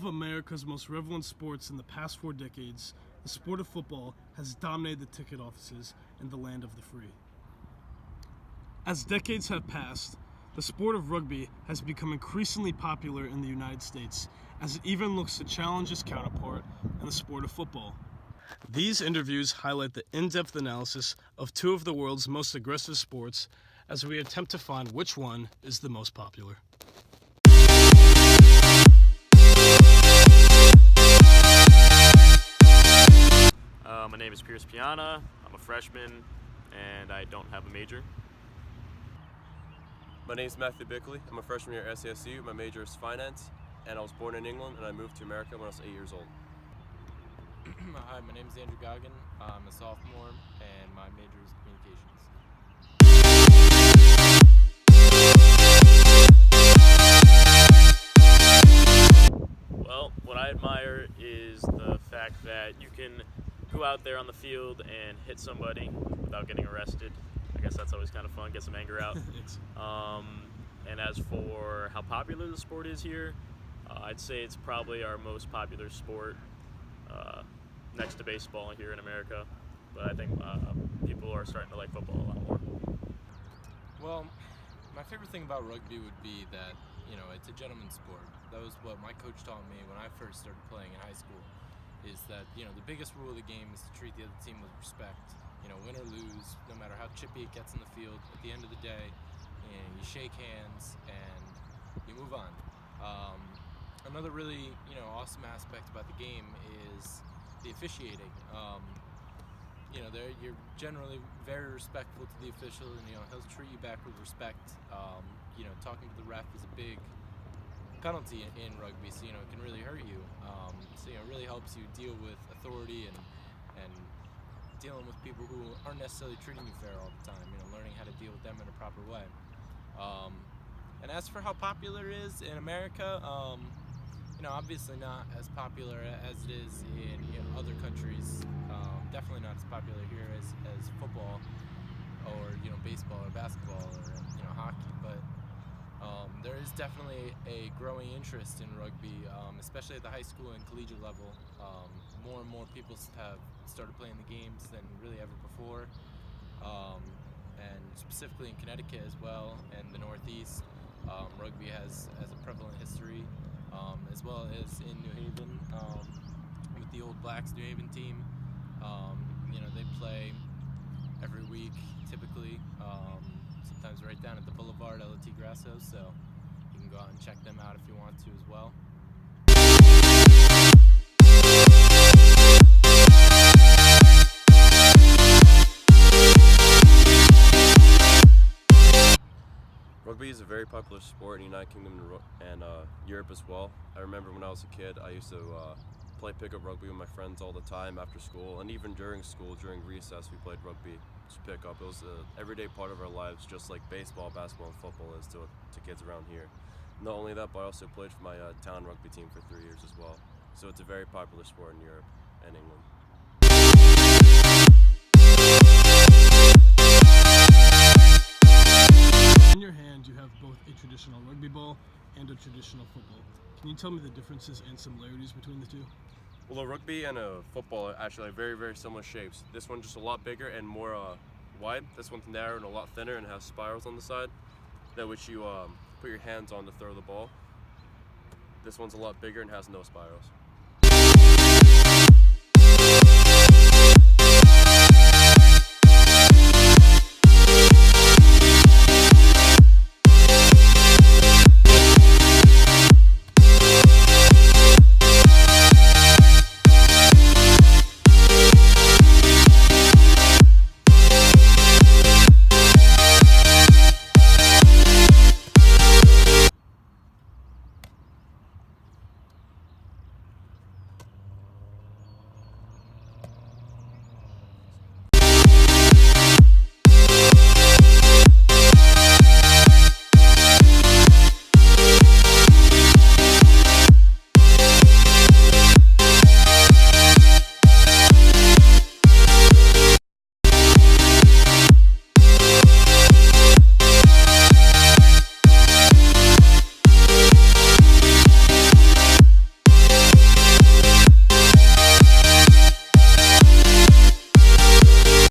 of America's most relevant sports in the past 4 decades, the sport of football has dominated the ticket offices in the land of the free. As decades have passed, the sport of rugby has become increasingly popular in the United States, as it even looks to challenge its counterpart in the sport of football. These interviews highlight the in-depth analysis of 2 of the world's most aggressive sports as we attempt to find which one is the most popular. My name is Pierce Piana. I'm a freshman and I don't have a major. My name is Matthew Bickley. I'm a freshman here at SASU. My major is finance, and I was born in England and I moved to America when I was 8 years old. Hi, my name is Andrew Goggin. I'm a sophomore and my major is communications. Well, what I admire is the fact that you can go out there on the field and hit somebody without getting arrested. I guess that's always kind of fun, get some anger out. And as for how popular the sport is here, I'd say it's probably our most popular sport next to baseball here in America. But I think people are starting to like football a lot more. Well, my favorite thing about rugby would be that, it's a gentleman's sport. That was what my coach taught me when I first started playing in high school, is that, the biggest rule of the game is to treat the other team with respect. Win or lose, no matter how chippy it gets in the field, at the end of the day, you shake hands and you move on. Another really, awesome aspect about the game is the officiating. You're generally very respectful to the official, and he'll treat you back with respect. Talking to the ref is a big penalty in rugby, so it can really hurt you. It really helps you deal with authority and dealing with people who aren't necessarily treating you fair all the time. Learning how to deal with them in a proper way. And as for how popular it is in America, obviously not as popular as it is in other countries. Definitely not as popular here as football or baseball or basketball or hockey, but there is definitely a growing interest in rugby, especially at the high school and collegiate level. More and more people have started playing the games than really ever before, and specifically in Connecticut as well and the Northeast, rugby has a prevalent history, as well as in New Haven with the Old Blacks New Haven team. They play every week typically, sometimes right down at the Boulevard, LT Grasso, so you can go out and check them out if you want to as well. Rugby is a very popular sport in the United Kingdom and Europe as well. I remember when I was a kid, I used to play pickup rugby with my friends all the time after school, and even during school, during recess, we played rugby to pick up. It was an everyday part of our lives, just like baseball, basketball, and football is to kids around here. Not only that, but I also played for my town rugby team for 3 years as well. So it's a very popular sport in Europe and England. In your hand, you have both a traditional rugby ball and a traditional football. Can you tell me the differences and similarities between the two? Well, a rugby and a football actually have very, very similar shapes. This one's just a lot bigger and more wide. This one's narrow and a lot thinner and has spirals on the side, that which you put your hands on to throw the ball. This one's a lot bigger and has no spirals.